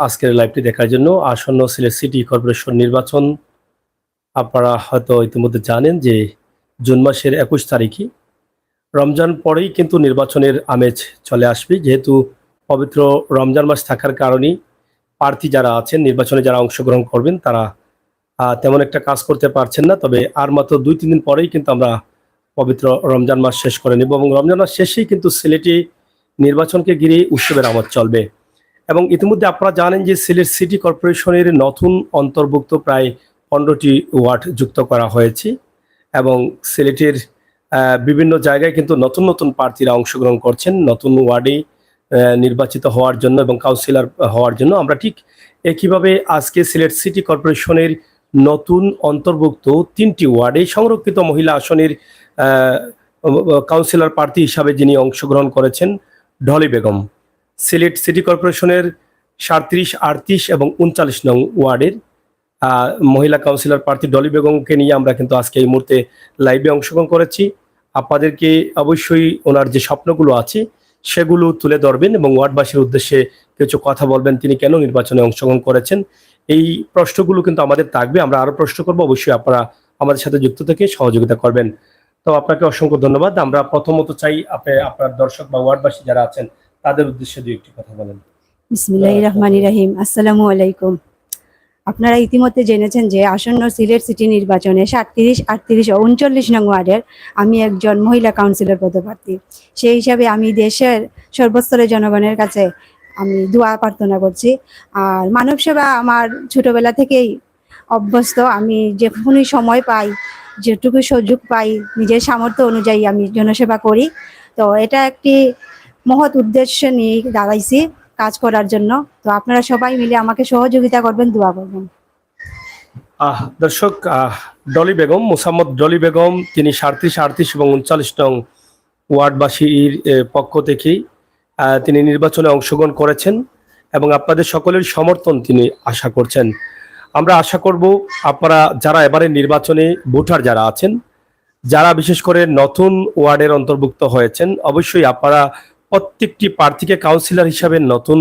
আজকের লাইভটি দেখার জন্য। আসন্ন সিলেট সিটি কর্পোরেশন নির্বাচন আপনারা হয়তো ইতিমধ্যে জানেন যে জুন মাসের 21 তারিখে রমজান পরেই কিন্তু নির্বাচনের আমেজ চলে আসবে। যেহেতু পবিত্র রমজান মাস থাকার কারণেই প্রার্থী যারা আছেন, নির্বাচনে যারা অংশগ্রহণ করবেন তারা তেমন একটা কাজ করতে পারছেন না। তবে আর মাত্র 2-3 দিন পরেই কিন্তু আমরা পবিত্র রমজান মাস শেষ করে নেব এবং রমজান মাস শেষেই কিন্তু সিলেটে নির্বাচনকে ঘিরে উৎসবের আমোদ চলবে। এবং ইতিমধ্যে আপনারা জানেন যে সিলেট সিটি কর্পোরেশনের নতুন অন্তর্ভুক্ত প্রায় 15টি ওয়ার্ড যুক্ত করা হয়েছে এবং সিলেটের বিভিন্ন জায়গায় কিন্তু নতুন নতুন প্রার্থীরা অংশগ্রহণ করছেন নতুন ওয়ার্ডে নির্বাচিত হওয়ার জন্য এবং কাউন্সিলর হওয়ার জন্য। আমরা ঠিক একইভাবে আজকে সিলেট সিটি কর্পোরেশনের নতুন অন্তর্ভুক্ত 3টি ওয়ার্ডে সংরক্ষিত মহিলা আসনের কাউন্সিলর প্রার্থী হিসাবে যিনি অংশগ্রহণ করেছেন ডলি বেগম, সিলেট সিটি কর্পোরেশনের 37, 38 এবং 39 নং ওয়ার্ডের মহিলা কাউন্সিলর প্রার্থী ডলি বেগমকে নিয়ে আমরা কিন্তু আজকে এই মুহূর্তে লাইভে অংশগ্রহণ করেছি। আপনাদেরকে অবশ্যই ওনার যে স্বপ্নগুলো আছে সেগুলো তুলে ধরবেন এবং ওয়ার্ডবাসীর উদ্দেশ্যে কিছু কথা বলবেন, তিনি কেন নির্বাচনে অংশগ্রহণ করেছেন। এই প্রশ্নগুলো কিন্তু আমাদের থাকবে, আমরা আরো প্রশ্ন করবো, অবশ্যই আপনারা আমাদের সাথে যুক্ত থেকে সহযোগিতা করবেন। তো আপনাকে অসংখ্য ধন্যবাদ। আমরা প্রথমত চাই আপনি আপনার দর্শক বা ওয়ার্ডবাসী যারা আছেন তাদের উদ্দেশ্যে দুই একটি কথা বলেন। বিসমিল্লাহির রহমানির রহিম। আসসালামু আলাইকুম। আপনারা ইতিমধ্যে জেনেছেন যে আসন্ন সিলেট সিটি নির্বাচনে 37, 38 ও 39 নং ওয়ার্ডের আমি একজন মহিলা কাউন্সিলর পদপ্রার্থী। সেই হিসাবে আমি দেশের সর্বস্তরের জনগণের কাছে আমি দোয়া প্রার্থনা করছি। আর মানব সেবা আমার ছোটবেলা থেকেই অভ্যস্ত। আমি যখনই সময় পাই, যেটুকু সুযোগ পাই, নিজের সামর্থ্য অনুযায়ী আমি জনসেবা করি। তো এটা একটি মহৎ উদ্দেশ্য নিয়ে দাঁড়াইছি কাজ করার জন্য। তো আপনারা সবাই মিলে আমাকে সহযোগিতা করবেন, দোয়া করবেন। দর্শক, ডলি বেগম, মোসাম্মদ ডলি বেগম, তিনি 37, 38 এবং 39 নং ওয়ার্ডবাসীর পক্ষ থেকেই তিনি নির্বাচনে অংশগ্রহণ করেছেন এবং আপনাদের সকলের সমর্থন তিনি আশা করছেন। আমরা আশা করব আপনারা যারা এবারে নির্বাচনে ভোটার যারা আছেন, যারা বিশেষ করে নতুন ওয়ার্ডের অন্তর্ভুক্ত হয়েছেন, অবশ্যই আপনারা প্রত্যেকটি প্রার্থীকে কাউন্সিলর হিসাবে নতুন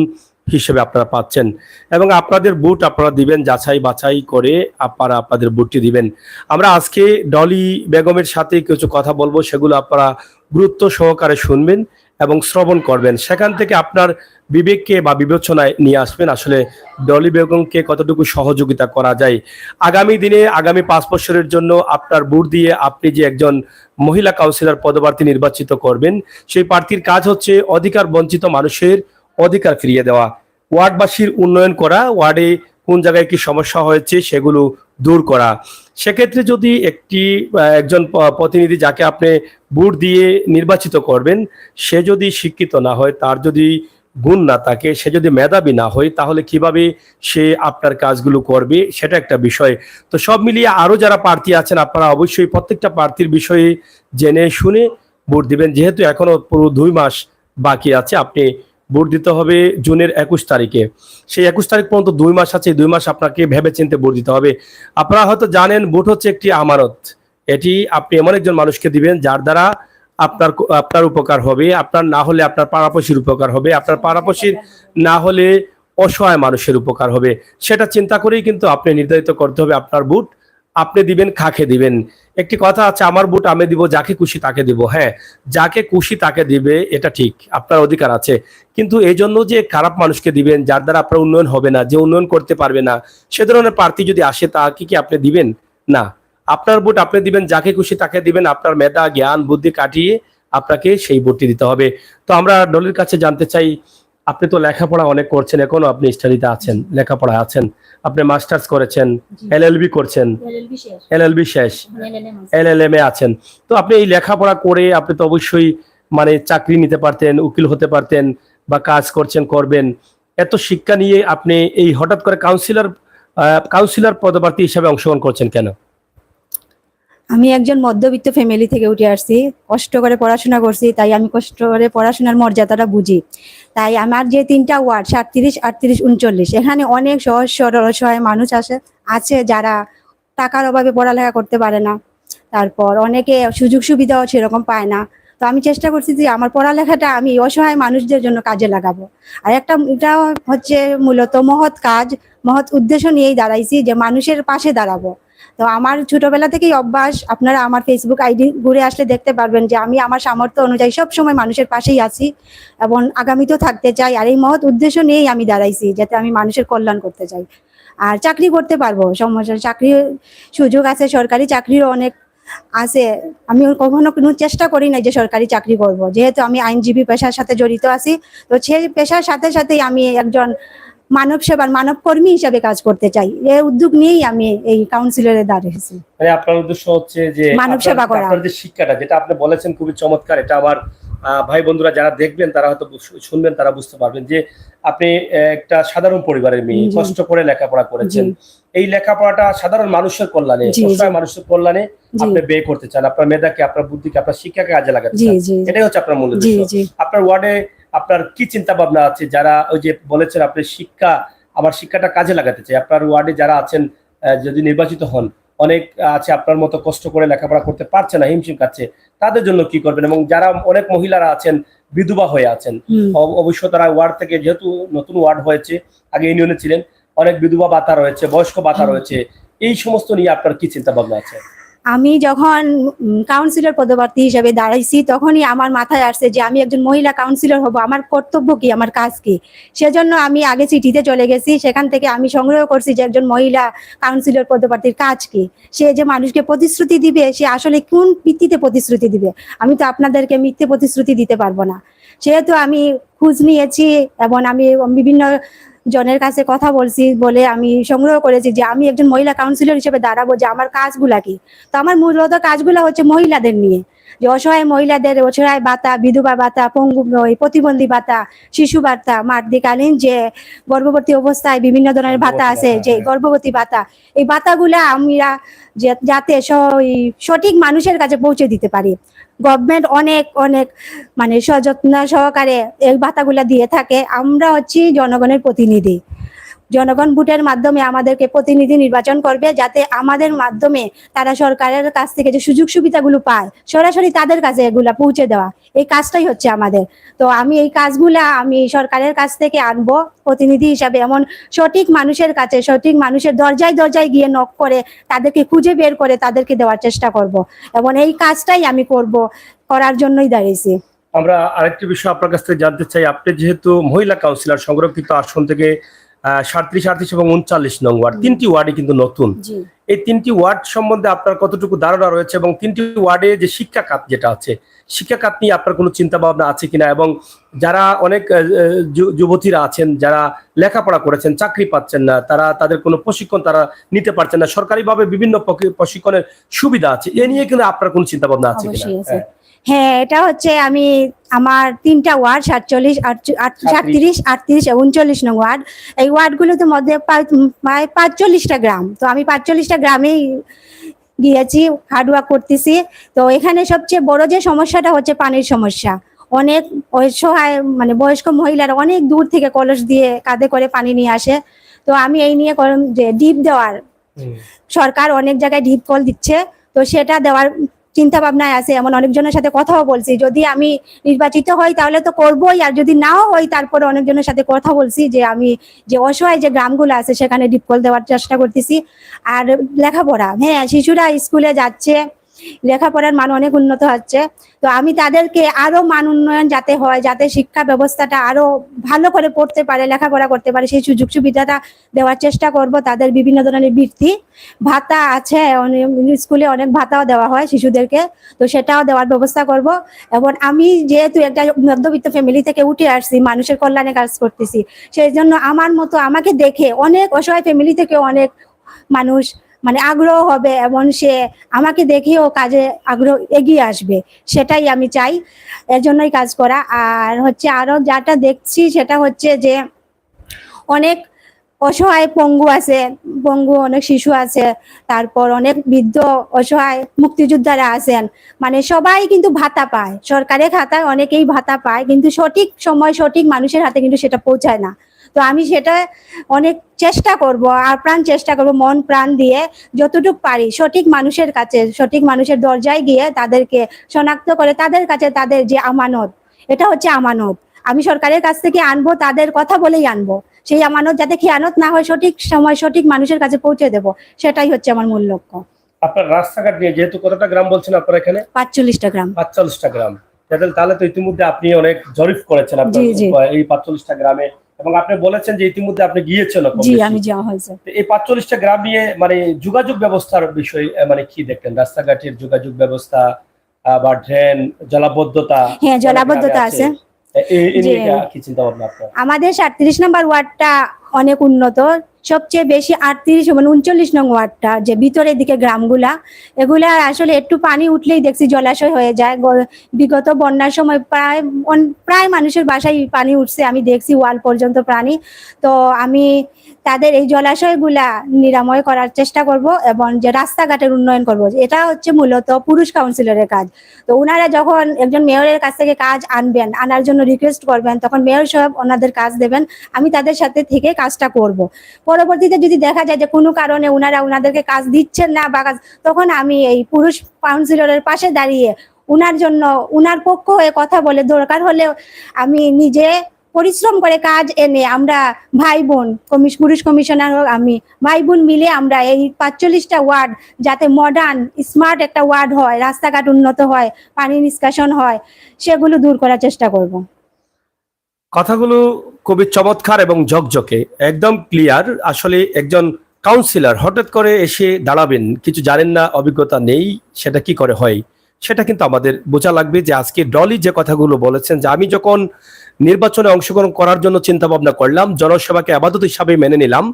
হিসেবে আপনারা পাচ্ছেন এবং আপনাদের ভোট আপনারা দিবেন, যাচাই বাছাই করে আপনারা আপনাদের ভোটটি দিবেন। আমরা আজকে ডলি বেগমের সাথে কিছু কথা বলবো, সেগুলো আপনারা গুরুত্ব সহকারে শুনবেন এবং শ্রবণ করবেন। সেখান থেকে আপনার বিবেককে বা বিবেচনায় নিয়ে আসবেন আসলে ডলি বেগমকে কতটুকু সহযোগিতা করা যায়। আগামী দিনে আগামী 5 বছরের জন্য আপনার ভোট দিয়ে আপনি যে একজন মহিলা কাউন্সিলর পদপ্রার্থী নির্বাচিত করবেন, সেই প্রার্থীর কাজ হচ্ছে অধিকার বঞ্চিত মানুষের অধিকার ফিরিয়ে দেওয়া, ওয়ার্ডবাসীর উন্নয়ন করা, ওয়ার্ডে কোন জায়গায় কি সমস্যা হয়েছে সেগুলো দূর করা। সেক্ষেত্রে যদি একজন প্রতিনিধি যাকে আপনি ভোট দিয়ে নির্বাচিত করবেন, সে যদি শিক্ষিত না হয়, তার যদি গুণ না থাকে, সে যদি মেধাবী না হয়, তাহলে কিভাবে সে আপনার কাজগুলো করবে সেটা একটা বিষয়। তো সব মিলিয়ে আরো যারা প্রার্থী আছেন আপনারা অবশ্যই প্রত্যেকটা প্রার্থীর বিষয়ে জেনে শুনে ভোট দিবেন। যেহেতু এখনো পুরো 2 মাস বাকি আছে, আপনি ভোট দিতে হবে জুনের 21 তারিখে। সেই 21 তারিখ পর্যন্ত 2 মাস আছে, 2 মাস আপনাকে ভেবে চিন্তে ভোট দিতে হবে। আপনারা হয়তো জানেন ভোট হচ্ছে একটি আমানত। এটি আপনি এমন একজন মানুষকে দিবেন যার দ্বারা আপনার উপকার হবে, আপনার না হলে আপনার পাড়াপড়শির উপকার হবে, আপনার পাড়াপড়শির না হলে অসহায় মানুষের উপকার হবে। সেটা চিন্তা করেই কিন্তু আপনি নির্ধারিত করতে হবে আপনার ভোট আপনি দিবেন কাকে দিবেন। একটি কথা আছে, আমার ভোট আমি দিব, যাকে খুশি তাকে দিব। হ্যাঁ, যাকে খুশি তাকে দিবে, এটা ঠিক, আপনার অধিকার আছে। কিন্তু এই জন্য যে খারাপ মানুষকে দিবেন যার দ্বারা আপনার উন্নয়ন হবে না, যে উন্নয়ন করতে পারবে না, সে ধরনের প্রার্থী যদি আসে তাকে কি আপনি দিবেন? না, আপনার ভোট আপনি দিবেন, যাকে খুশি তাকে দিবেন। আপনার মেধা জ্ঞান বুদ্ধি কাটিয়ে আপনাকে সেই ভোটটি দিতে হবে। তো আমরা দলের কাছে জানতে চাই, আপনি তো লেখাপড়া অনেক করছেন, এখনো আপনি স্টাডিতে আছেন, লেখাপড়ায় আছেন, আপনি মাস্টার্স করেছেন, এলএলবি করছেন, এলএলবি শেষ, এলএলএম এ আছেন। তো আপনি এই লেখাপড়া করে আপনি তো অবশ্যই মানে চাকরি নিতে পারতেন, উকিল হতে পারতেন, বা কাজ করবেন। এত শিক্ষা নিয়ে আপনি এই হঠাৎ করে কাউন্সিলর পদপ্রার্থী হিসাবে অংশগ্রহণ করছেন কেন? আমি একজন মধ্যবিত্ত ফ্যামিলি থেকে উঠে আসছি, কষ্ট করে পড়াশোনা করছি, তাই আমি কষ্ট করে পড়াশোনার মর্যাদাটা বুঝি। তাই আমার যে 3টা ওয়ার্ড 37, 38, 39, এখানে অনেক সহজ সরল অসহায় মানুষ আছে যারা টাকার অভাবে পড়ালেখা করতে পারে না। তারপর অনেকে সুযোগ সুবিধাও সেরকম পায় না। তো আমি চেষ্টা করছি যে আমার পড়ালেখাটা আমি অসহায় মানুষদের জন্য কাজে লাগাবো। আর একটা এটা হচ্ছে মূলত মহৎ কাজ, মহৎ উদ্দেশ্য নিয়েই দাঁড়াইছি যে মানুষের পাশে দাঁড়াবো। তো আমার ছোটবেলা থেকেই অভ্যাস, আপনারা আমার ফেসবুক আইডি ঘুরে আসলে দেখতে পারবেন যে আমি আমার সামর্থ্য অনুযায়ী সব সময় মানুষের পাশেই আছি এবং আগামীতেও থাকতে চাই। আর এই মহৎ উদ্দেশ্য নিয়েই আমি দাঁড়াইছি, যাতে আমি মানুষের কল্যাণ করতে চাই। আর চাকরি করতে পারবো, সমস্যা চাকরি সুযোগ আছে, সরকারি চাকরিরও অনেক আছে। আমি কখনো কোনো চেষ্টা করি না যে সরকারি চাকরি করব, যেহেতু আমি আইনজীবী পেশার সাথে জড়িত আছি। তো সেই পেশার সাথে সাথেই আমি একজন মানব সেবার মানব কর্মী হিসাবে কাজ করতে চাই। এই উদ্যোগ নিয়েই আমি এই কাউন্সিলরে দাঁড়িয়েছি। মানে আপনার উদ্দেশ্য হচ্ছে যে মানব সেবা করা। আপনার যে শিক্ষাটা যেটা আপনি বলেছেন খুবই চমৎকার। এটা আবার ভাই বন্ধুরা যারা দেখবেন তারা হয়তো শুনবেন, তারা বুঝতে পারবেন যে আপনি একটা সাধারণ পরিবারের মেয়ে, জি। কষ্ট করে লেখাপড়া করেছেন। এই লেখাপড়াটা সাধারণ মানুষের কল্যাণে, জি, জি। অসহায় মানুষের কল্যাণে জি। আপনি ব্যয় করতে চান। আপনার মেধাকে, আপনার বুদ্ধিকে, আপনার শিক্ষাকে কাজে লাগাতে জি, চান। জি। এটাই হচ্ছে আপনার মূল জি, উদ্দেশ্য। জি। আপনার ওয়ার্ডে আপনার কি চিন্তা ভাবনা আছে? যারা ওই যে বলেছেন আপনি শিক্ষা, আমার শিক্ষাটা কাজে লাগাতে চাই, আপনার ওয়ার্ডে যারা আছেন যদি নির্বাচিত হন, অনেক আছে আপনার মতো কষ্ট করে লেখাপড়া করতে পারছে না, হিমশিম খাচ্ছে, তাদের জন্য কি করবেন? এবং যারা অনেক মহিলারা আছেন বিধবা হয়ে আছেন, অবশ্য তারা ওয়ার্ড থেকে, যেহেতু নতুন ওয়ার্ড হয়েছে, আগে ইউনিয়নে ছিলেন, অনেক বিধবা ভাতা রয়েছে, বয়স্ক ভাতা রয়েছে, এই সমস্ত নিয়ে আপনার কি চিন্তা ভাবনা আছে? আমি যখন কাউন্সিলর পদপ্রার্থী হিসেবে দাঁড়াইছি, তখনই আমার মাথায় আসছে যে আমি একজন মহিলা কাউন্সিলর হব, আমার কর্তব্য কি, আমার কাজ কি। সেজন্য আমি আগে চিঠিতে চলে গেছি, সেখান থেকে আমি সংগ্রহ করছি যে একজন মহিলা কাউন্সিলর পদপ্রার্থীর কাজ কি, সে যে মানুষকে প্রতিশ্রুতি দিবে, সে আসলে কোন ভিত্তিতে প্রতিশ্রুতি দিবে। আমি তো আপনাদেরকে মিথ্যে প্রতিশ্রুতি দিতে পারবো না। সেহেতু আমি খোঁজ নিয়েছি এবং আমি বিভিন্ন জনের কাছে কথা বলছি, বলে আমি সংগ্রহ করেছি যে আমি একজন মহিলা কাউন্সিলর হিসেবে দাঁড়াবো, যে আমার কাজগুলা কি। তো আমার মূলত কাজগুলো হচ্ছে মহিলাদের নিয়ে, যে অসহায় মহিলাদের অসহায় ভাতা, বিধবা ভাতা, পঙ্গু প্রতিবন্ধী ভাতা, শিশু ভাতা, মাতৃকালীন যে গর্ভবতী অবস্থায় বিভিন্ন ধরনের ভাতা আছে, যে গর্ভবতী ভাতা, এই ভাতাগুলা আমরা যাতে সঠিক মানুষের কাছে পৌঁছে দিতে পারি। গভর্নমেন্ট অনেক অনেক মানে সযত্ন সহকারে এই ভাতাগুলা দিয়ে থাকে। আমরা হচ্ছি জনগণের প্রতিনিধি, জনগণ ভোটের মাধ্যমে আমাদেরকে প্রতিনিধি নির্বাচন করবে, যাতে আমাদের মাধ্যমে তারা সরকারের কাছ থেকে যে সুযোগ সুবিধাগুলো পায় সরাসরি তাদের কাছে এগুলা পৌঁছে দেওয়া, এই কাজটাই হচ্ছে আমাদের। তো আমি এই কাজগুলা আমি সরকারের কাছ থেকে আনবো প্রতিনিধি হিসাবে, এমন সঠিক মানুষের কাছে, সঠিক মানুষের দরজায় দরজায় গিয়ে নক করে তাদেরকে খুঁজে বের করে তাদেরকে দেওয়ার চেষ্টা করব, এবং এই কাজটাই আমি করার জন্যই দাঁড়িয়েছি। আমরা আরেকটি বিষয় আপনার কাছ থেকে জানতে চাই। আপনি যেহেতু মহিলা কাউন্সিলর, সংরক্ষিত আসন থেকে 37, 38 এবং 39 নং ওয়ার্ড, তিনটি ওয়ার্ডে কিন্তু নতুন। এই তিনটি ওয়ার্ড সম্বন্ধে আপনার কতটুকু ধারণা রয়েছে, এবং তিনটি ওয়ার্ডে যে শিক্ষা খাত যেটা আছে, শিক্ষা খাত নিয়ে আপনার কোনো চিন্তা ভাবনা আছে কিনা? এবং যারা অনেক যুবতীরা আছেন যারা লেখাপড়া করেছেন, চাকরি পাচ্ছেন না, তাদের কোনো প্রশিক্ষণ তারা নিতে পারছেন না, সরকারিভাবে বিভিন্ন প্রশিক্ষণের সুবিধা আছে, এ নিয়ে কিন্তু আপনার কোনো চিন্তা ভাবনা আছে কিনা? হ্যাঁ, এটা হচ্ছে আমি আমার তিনটা ওয়ার্ড 47, 37, 38 এবং 39 নং ওয়ার্ড, এই ওয়ার্ডগুলোর মধ্যে প্রায় 45টা গ্রাম। তো আমি 45টা গ্রামেই গিয়েছি, হার্ডওয়ার্ক করতেছি। তো এখানে সবচেয়ে বড় যে সমস্যাটা হচ্ছে পানির সমস্যা। অনেক অসহায় মানে বয়স্ক মহিলারা অনেক দূর থেকে কলস দিয়ে কাঁধে করে পানি নিয়ে আসে। তো আমি এই নিয়ে যে ডিপ দেওয়ার, সরকার অনেক জায়গায় ডিপ কল দিচ্ছে, তো সেটা দেওয়ার চিন্তা ভাবনায় আছে। এমন অনেকজনের সাথে কথাও বলছি, যদি আমি নির্বাচিত হই তাহলে তো করবোই, আর যদি নাও হই তারপরে অনেকজনের সাথে কথা বলছি যে আমি যে অসহায় যে গ্রামগুলো আছে সেখানে ডিপ কল দেওয়ার চেষ্টা করতেছি। আর লেখাপড়া, হ্যাঁ, শিশুরা স্কুলে যাচ্ছে, লেখাপড়ার মান অনেক উন্নত হচ্ছে। তো আমি তাদেরকে আরো মান উন্নয়ন যাতে হয়, যাতে শিক্ষা ব্যবস্থাটা আরো ভালো করে পড়তে পারে, লেখাপড়া করতে পারে, সেই সুযোগ সুবিধাটা দেওয়ার চেষ্টা করব। তাদের বিভিন্ন ধরনের বৃত্তি ভাতা আছে, স্কুলে অনেক ভাতাও দেওয়া হয় শিশুদেরকে, তো সেটাও দেওয়ার ব্যবস্থা করব। এবং আমি যেহেতু একটা মধ্যবিত্ত ফ্যামিলি থেকে উঠে আসছি, মানুষের কল্যাণে কাজ করতেছি, সেই জন্য আমার মতো আমাকে দেখে অনেক অসহায় ফ্যামিলি থেকে অনেক মানুষ মানে আগ্রহ হবে, এবং সে আমাকে দেখেও কাজে আগ্রহ এগিয়ে আসবে, সেটাই আমি চাই, এর জন্যই কাজ করা। আর হচ্ছে আরো যেটা দেখছি সেটা হচ্ছে যে অনেক অসহায় পঙ্গু আছে, পঙ্গু অনেক শিশু আছে, তারপর অনেক বৃদ্ধ অসহায় মুক্তিযোদ্ধারা আছেন, মানে সবাই কিন্তু ভাতা পায়, সরকারের খাতায় অনেকেই ভাতা পায়, কিন্তু সঠিক সময় সঠিক মানুষের হাতে কিন্তু সেটা পৌঁছায় না। তো আমি সেটা অনেক চেষ্টা করব, আর প্রাণ চেষ্টা করব, মন প্রাণ দিয়ে যতটুকু পারি সঠিক মানুষের কাছে, সঠিক মানুষের দরজায় গিয়ে তাদেরকে শনাক্ত করে তাদের কাছে তাদের যে আমানত, এটা হচ্ছে আমানত, আমি সরকারের কাছ থেকে আনবো, তাদের কথা বলেই আনবো, সেই আমানত যাতে খেয়ানত না হয়, সঠিক সময় সঠিক মানুষের কাছে পৌঁছে দেব, সেটাই হচ্ছে আমার মূল লক্ষ্য। আপনার রাস্তাঘাট নিয়ে যেহেতু কতটা গ্রাম বলছেন আপনার এখানে? 45টা গ্রাম। 45টা গ্রাম, তাহলে তো ইতিমধ্যে আপনি অনেক জরিপ করেছেন আপনার এই 45টা গ্রামে, এবং আপনি বলেছেন যে ইতিমধ্যে আপনি গিয়েছেন। জি, আমি যাওয়া হয়েছে। এই 45টা গ্রাম নিয়ে মানে যোগাযোগ ব্যবস্থার বিষয় মানে কি দেখলেন? রাস্তাঘাটের যোগাযোগ ব্যবস্থা বা ড্রেন, জলাবদ্ধতা? হ্যাঁ, জলাবদ্ধতা আছে। কি চিন্তা ভাবনা আপনার? আমাদের 37 নম্বর ওয়ার্ডটা অনেক উন্নত, সবচেয়ে বেশি 38 এবং 39 নং ওয়ার্ডটা, যে ভিতরের দিকে গ্রামগুলা, এগুলা আসলে একটু পানি উঠলেই দেখছি জলাশয় হয়ে যায়। বিগত বন্যার সময় প্রায় মানুষের বাসায় পানি উঠছে, আমি দেখছি ওয়াল পর্যন্ত পানি। তো আমি তাদের এই জলাশয়গুলা নিরাময় করার চেষ্টা করব এবং যে রাস্তাঘাটের উন্নয়ন করব, এটা হচ্ছে মূলত পুরুষ কাউন্সিলরের কাজ। তো ওনারা যখন একজন মেয়রের কাছ থেকে কাজ আনবেন, আনার জন্য রিকোয়েস্ট করবেন, তখন মেয়র সাহেব ওনাদের কাজ দেবেন, আমি তাদের সাথে থেকে কাজটা করব। পরবর্তীতে যদি দেখা যায় যে কোনো কারণে ওনারা ওনাদেরকে কাজ দিচ্ছেন না বা কাজ, তখন আমি এই পুরুষ কাউন্সিলরের পাশে দাঁড়িয়ে ওনার জন্য, ওনার পক্ষ হয়ে কথা বলে, দরকার হলে আমি নিজে পরিশ্রম করে কাজ এনে, আমরা ভাই বোন, পুরুষ কমিশনার হোক, আমি ভাই বোন মিলে আমরা এই 45টা ওয়ার্ড যাতে মডার্ন স্মার্ট একটা ওয়ার্ড হয়, রাস্তাঘাট উন্নত হয়, পানি নিষ্কাশন হয়, সেগুলো দূর করার চেষ্টা করব। কথাগুলো খুবই চমৎকার এবং ঝকঝকে, একদম ক্লিয়ার। আসলে একজন কাউন্সিলর হঠাৎ করে এসে দাঁড়াবেন, কিছু জানেন না, অভিজ্ঞতা নেই, সেটা কি করে হয় সেটা কিন্তু আমাদের বোঝা লাগবে। যে আজকে ডলি যে কথাগুলো বলেছেন, যে আমি যখন নির্বাচনে অংশগ্রহণ করার জন্য চিন্তা ভাবনা করলাম, জনসেবাকে আবাদত হিসাবে মেনে নিলাম,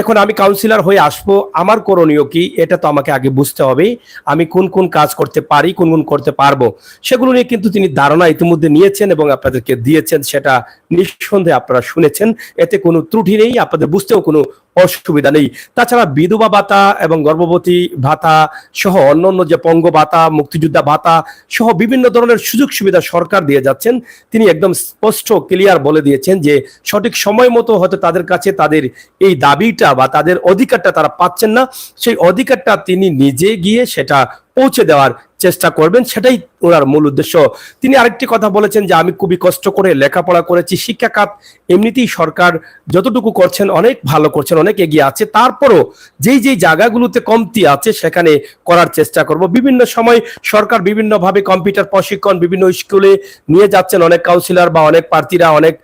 এখন আমি কাউন্সিলর হয়ে আসবো, আমার করণীয় কি এটা তো আমাকে আগে বুঝতে হবে। আমি কোন কোন কাজ করতে পারি, কোন কোন করতে পারবো, সেগুলো নিয়ে কিন্তু তিনি ধারণা ইতিমধ্যে নিয়েছেন এবং আপনাদেরকে দিয়েছেন, সেটা নিঃসন্দেহে আপনারা শুনেছেন। এতে কোনো ত্রুটি নেই, আপনাদের বুঝতেও কোনো অসুবিধা নেই। তাছাড়া বিধবা ভাতা এবং গর্ভবতী ভাতা সহ অন্যান্য যে পঙ্গ ভাতা, মুক্তিযোদ্ধা ভাতা সহ বিভিন্ন ধরনের সুযোগ সুবিধা সরকার দিয়ে যাচ্ছেন। তিনি একদম স্পষ্ট ক্লিয়ার বলে দিয়েছেন যে সঠিক সময় মতো হয়তো তাদের কাছে তাদের এই দাবিটা বা তাদের অধিকারটা তারা পাচ্ছেন না, সেই অধিকারটা তিনি নিজে গিয়ে সেটা পৌঁছে দেওয়ার চেষ্টা করবেন, সেটাই ওনার মূল উদ্দেশ্য। তিনি আরেকটি কথা বলেছেন যে আমি খুবই কষ্ট করে লেখাপড়া করেছি, শিক্ষা খাত এমনিতেই সরকার যতটুকু করছেন অনেক ভালো করছেন, অনেক এগিয়ে আছে, তারপরও যেই যেই জায়গাগুলোতে কমতি আছে সেখানে করার চেষ্টা করব। বিভিন্ন সময় সরকার বিভিন্নভাবে কম্পিউটার প্রশিক্ষণ বিভিন্ন স্কুলে নিয়ে যাচ্ছেন, অনেক কাউন্সিলর বা অনেক প্রার্থীরা, অনেক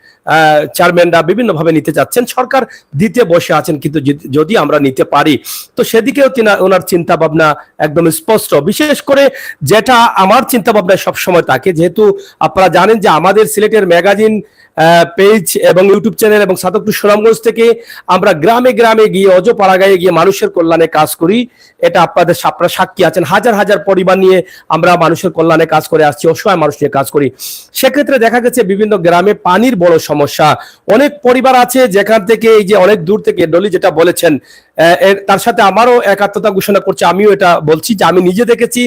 চেয়ারম্যানরা বিভিন্নভাবে নিতে যাচ্ছেন, সরকার দিতে বসে আছেন, কিন্তু যদি আমরা নিতে পারি তো সেদিকেও ওনার চিন্তা ভাবনা একদম স্পষ্ট। বিশেষ করে যেটা আমার চিন্তা ভাবনায় সবসময় থাকে, যেহেতু আপনারা জানেন যে আমাদের সিলেটের ম্যাগাজিন পেজ এবং ইউটিউব চ্যানেল এবং সাতকটু সুনামগঞ্জ থেকে আমরা গ্রামে গ্রামে গিয়ে, অজপাড়াগাঁয়ে গিয়ে মানুষের কল্যাণে কাজ করি। এটা আপনারা সাক্ষী আছেন, হাজার হাজার পরিবার নিয়ে আমরা মানুষের কল্যাণে কাজ করে আসছি, অসহায় মানুষ নিয়ে কাজ করি। সেক্ষেত্রে দেখা গেছে বিভিন্ন গ্রামে পানির বড় সমস্যা। অনেক পরিবার আছে যেখান থেকে এই যে অনেক দূর থেকে ডলি যেটা বলেছেন, তার সাথে আমারও একাত্মতা ঘোষণা করছে। আমিও এটা বলছি যে আমি নিজে দেখেছি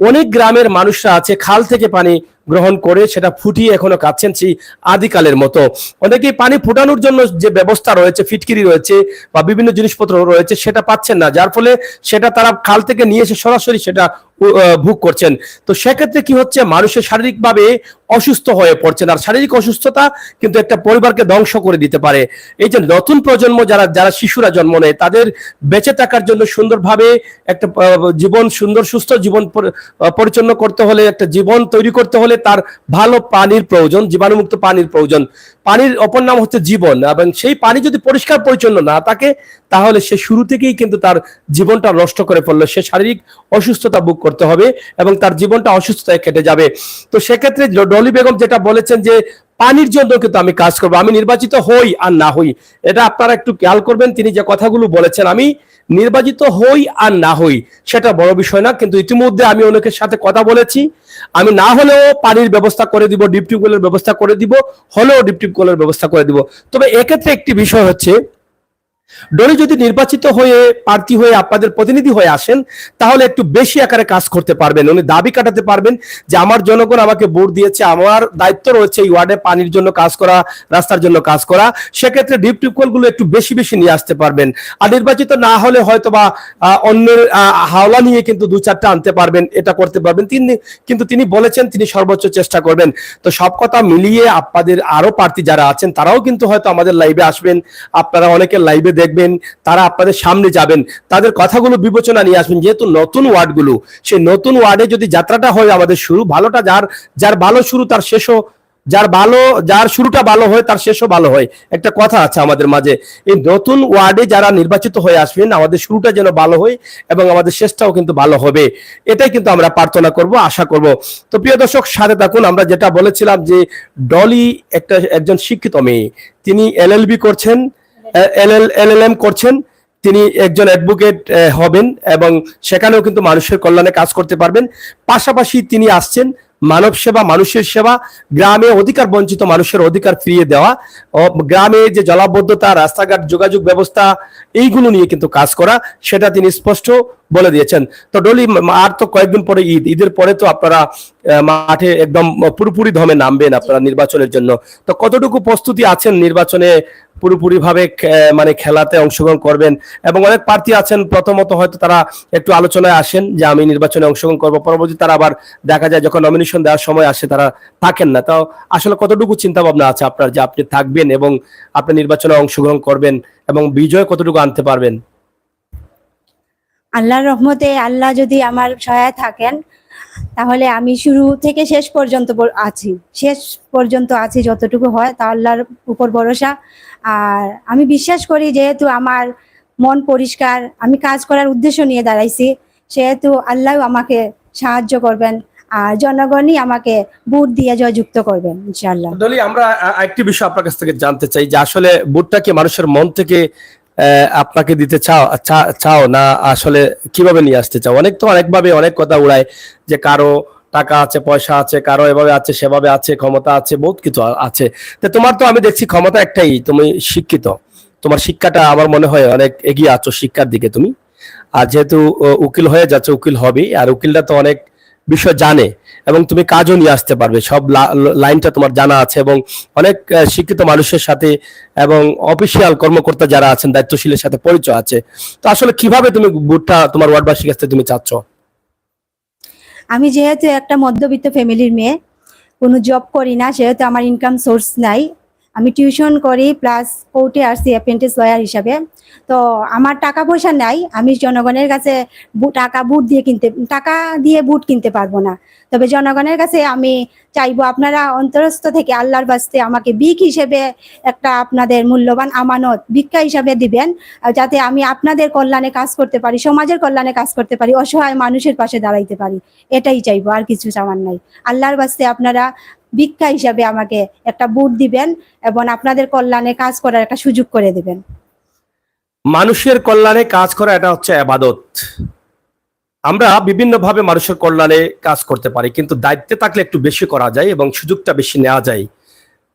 অনেক গ্রামের মানুষরা আছে খাল থেকে পানি গ্রহণ করে সেটা ফুটিয়ে এখনো খাচ্ছেন সেই আদিকালের মতো। অনেকেই পানি ফুটানোর জন্য যে ব্যবস্থা রয়েছে, ফিটকিরি রয়েছে বা বিভিন্ন জিনিসপত্র রয়েছে, সেটা পাচ্ছেন না, যার ফলে সেটা তারা খাল থেকে নিয়ে এসে সরাসরি সেটা ভোগ করছেন। তো সেক্ষেত্রে কি হচ্ছে, মানুষের শারীরিকভাবে অসুস্থ হয়ে পড়ছেন, আর শারীরিক অসুস্থতা কিন্তু একটা পরিবারকে ধ্বংস করে দিতে পারে। এই যে নতুন প্রজন্ম যারা শিশুরা জন্ম নেয়, তাদের বেঁচে থাকার জন্য সুন্দরভাবে একটা জীবন, সুন্দর সুস্থ জীবন পরিচ্ছন্ন করতে হলে, একটা জীবন তৈরি করতে হলে তার ভালো পানির প্রয়োজন, জীবাণুমুক্ত পানির প্রয়োজন। পানির অপর নাম হচ্ছে জীবন, এবং সেই পানি যদি পরিষ্কার পরিচ্ছন্ন না থাকে তাহলে সে শুরু থেকেই কিন্তু তার জীবনটা নষ্ট করে ফেললো, সে শারীরিক অসুস্থতা ভোগ করতে হবে এবং তার জীবনটা অসুস্থতায় কেটে যাবে। তো সেক্ষেত্রে ডলি বেগম যেটা বলেছেন যে পানির জন্য কিন্তু আমি কাজ করবো, আমি নির্বাচিত হই আর না হই, এটা আপনারা একটু খেয়াল করবেন। তিনি যে কথাগুলো বলেছেন, আমি নির্বাচিত হই আর না হই সেটা বড় বিষয় না, কিন্তু ইতিমধ্যে আমি অনেকের সাথে কথা বলেছি, আমি না হলেও পানির ব্যবস্থা করে দিব, ডিপ টিউবওয়েলের ব্যবস্থা করে দিব, হলেও ডিপ টিউবওয়েলের ব্যবস্থা করে দিব। তবে এক্ষেত্রে একটি বিষয় হচ্ছে, ডলি যদি নির্বাচিত হয়ে প্রার্থী হয়ে আপনাদের প্রতিনিধি হয়ে আসেন, তাহলে একটু বেশি আকারে কাজ করতে পারবেন, উনি দাবি কাটাতে পারবেন যে আমার জনগণ আমাকে ভোট দিয়েছে, আমার দায়িত্ব রয়েছে এই ওয়ার্ডে পানির জন্য কাজ করা, রাস্তার জন্য কাজ করা। সেক্ষেত্রে ডিপ টিউবওয়েল গুলো একটু বেশি বেশি নিয়ে আসতে পারবেন। আর নির্বাচিত না হলে হয়তো বা অন্যের হাওলা নিয়ে কিন্তু দু চারটা আনতে পারবেন, এটা করতে পারবেন। তিনি বলেছেন তিনি সর্বোচ্চ চেষ্টা করবেন। তো সব কথা মিলিয়ে আপনাদের আরো প্রার্থী যারা আছেন তারাও কিন্তু হয়তো আমাদের লাইভে আসবেন, আপনারা অনেকের লাইভে দেখবেন, তারা আপনাদের সামনে যাবেন, তাদের কথাগুলো বিবেচনা নিয়ে আসবেন। যেহেতু নতুন ওয়ার্ডগুলো, সেই নতুন ওয়ার্ডে যদি যাত্রাটা হয় আমাদের শুরু ভালোটা, যার ভালো শুরু তার শেষও, যার শুরুটা ভালো হয় তার শেষও ভালো হয়, একটা কথা আছে আমাদের মাঝে। এই নতুন ওয়ার্ডে যারা নির্বাচিত হয়ে আসবেন আমাদের শুরুটা যেন ভালো হয় এবং আমাদের শেষটাও কিন্তু ভালো হবে, এটাই কিন্তু আমরা প্রার্থনা করব, আশা করব। তো প্রিয় দর্শক সাথে থাকুন। আমরা যেটা বলেছিলাম যে ডলি একজন শিক্ষিত মেয়ে, তিনি এলএলবি করছেন, এলএলএম করছেন, তিনি একজন অ্যাডভোকেট হবেন এবং সেখানেও কিন্তু মানুষের কল্যাণে কাজ করতে পারবেন। পাশাপাশি তিনি আসছেন মানব সেবা, মানুষের সেবা, গ্রামে অধিকার বঞ্চিত মানুষের অধিকার ফিরিয়ে দেওয়া, গ্রামে যে জলাবদ্ধতা, রাস্তাঘাট, যোগাযোগ ব্যবস্থা, এইগুলো নিয়ে কিন্তু কাজ করা, সেটা তিনি স্পষ্ট বলে দিয়েছেন। তো ডলি, আর তো কয়েকদিন পরে ঈদের পরে তো আপনারা মাঠে একদম পুরোপুরি দমে নামবেন আপনারা নির্বাচনের জন্য। তো কতটুকু প্রস্তুতি আছেন নির্বাচনে পুরোপুরি ভাবে মানে খেলাতে অংশগ্রহণ করবেন? এবং অনেক প্রার্থী আছেন প্রথমত হয়তো তারা একটু আলোচনায় আসেন যে আমি নির্বাচনে অংশগ্রহণ করবো, পরবর্তী তারা আবার দেখা যায় যখন নমিনেশন দেওয়ার সময় আসে তারা থাকেন না। তাও আসলে কতটুকু চিন্তা ভাবনা আছে আপনার যে আপনি থাকবেন এবং আপনি নির্বাচনে অংশগ্রহণ করবেন এবং বিজয় কতটুকু আনতে পারবেন? আল্লাহর রহমতে আল্লাহ যদি আমার সহায় থাকেন তাহলে আমি শুরু থেকে শেষ পর্যন্ত আছি যতটুকু হয়, তা আল্লাহর উপর ভরসা। আর আমি বিশ্বাস করি যেহেতু আমার মন পরিষ্কার, আমি কাজ করার উদ্দেশ্য নিয়ে দাঁড়াইছি, সেহেতু আল্লাহ আমাকে সাহায্য করবেন আর জনগণই আমাকে ভোট দিয়ে জয়যুক্ত করবেন ইনশাআল্লাহ। ডলি, আমরা একটি বিষয় আপনার কাছ থেকে জানতে চাই যে আসলে ভোটটা কি মানুষের মন থেকে আপনাকে দিতে চাও না আসলে কিভাবে নিয়ে আসতে চাও? অনেক তো অনেকভাবে অনেক কথা উড়ায় যে কারো টাকা আছে, পয়সা আছে, কারো এভাবে আছে, সেভাবে আছে, ক্ষমতা আছে, বহুত কিছু আছে। তো তোমার তো আমি দেখছি ক্ষমতা একটাই, তুমি শিক্ষিত, তোমার শিক্ষাটা আমার মনে হয় অনেক এগিয়ে আছো শিক্ষার দিকে তুমি। আর যেহেতু উকিল হয়ে যাচ্ছে, উকিল হবে, আর উকিলটা তো অনেক বিষয় জানে এবং তুমি কাজও নিয়ে আসতে পারবে, সব লাইনটা তোমার জানা আছে এবং অনেক শিক্ষিত মানুষের সাথে এবং অফিসিয়াল কর্মকর্তা যারা আছেন দায়িত্বশীলের সাথে পরিচয় আছে। তো আসলে কিভাবে তুমি ভোটটা তোমার ওয়ার্ডবাসীর কাছে তুমি চাচ্ছ? আমি যেহেতু একটা মধ্যবিত্ত ফ্যামিলির মেয়ে, কোনো জব করি না, সেহেতু আমার ইনকাম সোর্স নাই। আমি টিউশন করি প্লাস কোর্টে আসছি অ্যাপ্রেন্টিস লয়ার হিসাবে। তো আমার টাকা পয়সা নাই, আমি জনগণের কাছে টাকা দিয়ে বুট কিনতে পারবো না। তবে জনগণের কাছে আমি চাইবো আপনারা অন্তরস্থ থেকে আল্লাহর বাস্তে আমাকে বিক হিসেবে একটা আপনাদের মূল্যবান আমানত ভিক্ষা হিসাবে দিবেন, যাতে আমি আপনাদের কল্যাণে কাজ করতে পারি, সমাজের কল্যাণে কাজ করতে পারি, অসহায় মানুষের পাশে দাঁড়াইতে পারি। এটাই চাইবো, আর কিছু চাওয়ার নাই। আল্লাহর বাস্তে আপনারা ভিক্ষা হিসাবে আমাকে একটা বুট দিবেন এবং আপনাদের কল্যাণে কাজ করার একটা সুযোগ করে দিবেন। মানুষের কল্যাণে কাজ করা এটা হচ্ছে ইবাদত। আমরা বিভিন্ন ভাবে মানুষের কল্যাণে কাজ করতে পারি, কিন্তু দায়িত্বে থাকলে একটু বেশি করা যায় এবং সুযোগটা বেশি নেওয়া যায়।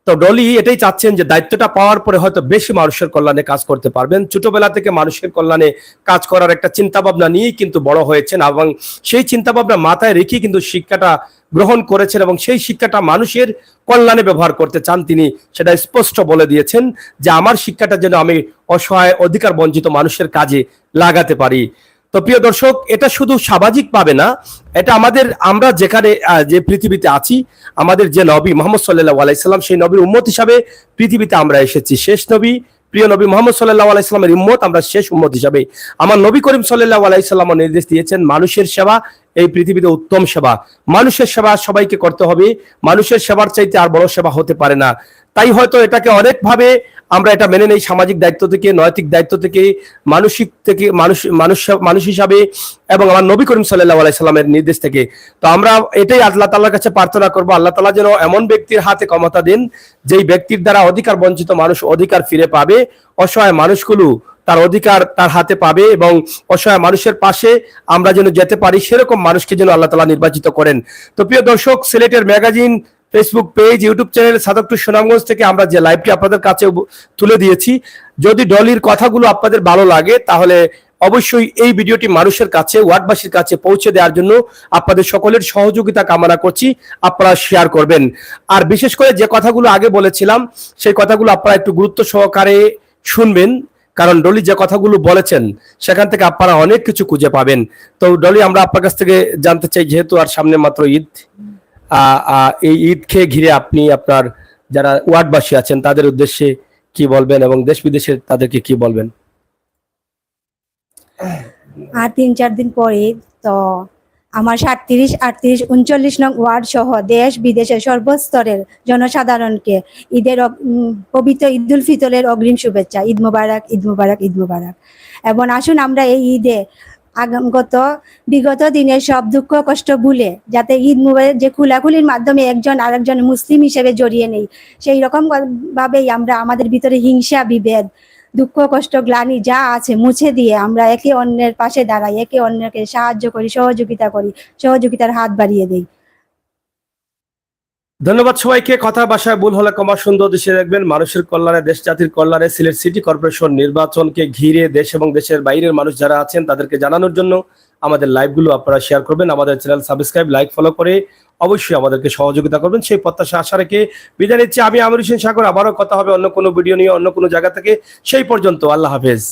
তো ডলি এটাই চাচ্ছেন যে দায়িত্বটা পাওয়ার পরে হয়তো বেশি মানুষের কল্যাণে কাজ করতে পারবেন। ছোটবেলা থেকে মানুষের কল্যাণে কাজ করার একটা চিন্তা ভাবনা নিয়েই কিন্তু বড় হয়েছেন এবং সেই চিন্তা ভাবনা মাথায় রেখে কিন্তু শিক্ষাটা গ্রহণ করেছেন এবং সেই শিক্ষাটা মানুষের কল্যাণে ব্যবহার করতে চান। তিনি সেটা স্পষ্ট বলে দিয়েছেন যে আমার শিক্ষাটা যেন আমি অসহায়, অধিকার বঞ্চিত মানুষের কাজে লাগাতে পারি। তো প্রিয় দর্শক, এটা শুধু সামাজিক পাবে না, এটা আমরা যেখানে যে পৃথিবীতে আছি, আমাদের যে নবী মুহাম্মদ সাল্লাল্লাহু আলাইহি সাল্লাম, সেই নবীর উম্মত হিসাবে পৃথিবীতে আমরা এসেছি। শেষ নবী প্রিয় নবী মুহাম্মদ সাল্লাল্লাহু আলাইহি সাল্লামের উম্মত, আমরা শেষ উম্মত হিসাবে। আমার নবী করিম সাল্লাল্লাহু আলাইহি সাল্লাম নির্দেশ দিয়েছেন মানুষের সেবা এই পৃথিবীতে উত্তম সেবা। মানুষের সেবা সবাইকে করতে হবে, মানুষের সেবার চাইতে আর বড় সেবা হতে পারে না। তাই হয়তো এটাকে অনেকভাবে আমরা এটা মেনে নেই, সামাজিক দায়িত্ব থেকে, নৈতিক দায়িত্ব থেকে, মানসিক থেকে, মানুষ হিসাবে এবং আমার নবী করিম সাল্লাল্লাহু আলাইহি সাল্লামের নির্দেশ থেকে। তো আমরা এটাই আল্লাহ তাআলার কাছে প্রার্থনা করব, আল্লাহ তাআলা যেন এমন ব্যক্তির হাতে ক্ষমতা দেন যেই ব্যক্তির দ্বারা অধিকার বঞ্চিত মানুষ অধিকার ফিরে পাবে, অসহায় মানুষগুলো তার অধিকার তার হাতে পাবে এবং অসহায় মানুষের পাশে আমরা যেন যেতে পারি, সেরকম মানুষকে যেন আল্লাহ তাআলা নির্বাচিত করেন। তো প্রিয় দর্শক, সিলেটের magazine Facebook page, YouTube channel সাদক টু সুনামগঞ্জ থেকে আমরা যে লাইভটি আপনাদের কাছে তুলে দিয়েছি। যদি ডলির কথাগুলো আপনাদের ভালো লাগে তাহলে অবশ্যই এই ভিডিওটি মানুষের কাছে, ওয়ার্ডবাসীর কাছে পৌঁছে দেওয়ার জন্য আপনাদের সকলের সহযোগিতা কামনা করছি। আপনারা শেয়ার করবেন। আর বিশেষ করে যে কথাগুলো আগে বলেছিলাম সেই কথাগুলো আপনারা একটু গুরুত্ব সহকারে শুনবেন, কারণ ডলি যে কথাগুলো বলেছেন সেখান থেকে আপনারা অনেক কিছু খুঁজে পাবেন। তো ডলি, আমরা আপনার কাছ থেকে জানতে চাই, যেহেতু আর সামনে মাত্র ঈদ, এই ঈদকে ঘিরে আপনি আপনার যারা ওয়ার্ডবাসী আছেন তাদের উদ্দেশ্যে কি বলবেন এবং দেশ বিদেশের তাদেরকে কি বলবেন? আর ৩-৪ দিন পরে তো আমার ৩৭, ৩৮, ৩৯ নং ওয়ার্ড সহ দেশ বিদেশের সর্বস্তরের জনসাধারণকে ঈদের পবিত্র ঈদ উল ফিতরের অগ্রিম শুভেচ্ছা। ঈদ মোবারক, ঈদ মোবারক, ঈদ মোবারক। এবং আসুন আমরা এই ঈদে বিগত দিনের সব দুঃখ কষ্ট ভুলে যাতে ঈদ মোবারক যে খোলাখুলির মাধ্যমে একজন আরেকজন মুসলিম হিসেবে জড়িয়ে নেই, সেই রকম ভাবেই আমরা আমাদের ভিতরে হিংসা, বিভেদ, দুঃখ কষ্ট, গ্লানি যা আছে মুছে দিয়ে আমরা একে অন্যের পাশে দাঁড়াই, একে অন্যকে সাহায্য করি, সহযোগিতা করি, সহযোগিতার হাত বাড়িয়ে দেই। ধন্যবাদ সবাইকে। কথা ভাষায় ভুল হলে ক্ষমা সুন্দর দৃষ্টিতে দেখবেন। মানুষের কল্যাণে, দেশ জাতির কল্যাণে সিলেট সিটি কর্পোরেশন নির্বাচনকে ঘিরে দেশ এবং দেশের বাইরের মানুষ যারা আছেন তাদেরকে জানানোর জন্য আমাদের লাইভগুলো আপনারা শেয়ার করবেন, আমাদের চ্যানেল সাবস্ক্রাইব, লাইক, ফলো করে অবশ্যই আমাদেরকে সহযোগিতা করবেন, সেই প্রত্যাশা আশা রেখে বিদায় নিচ্ছি। আমি আমির হোসেন সাগর। আবারও কথা হবে অন্য কোনো ভিডিও নিয়ে, অন্য কোনো জায়গা থেকে। সেই পর্যন্ত আল্লাহ হাফেজ।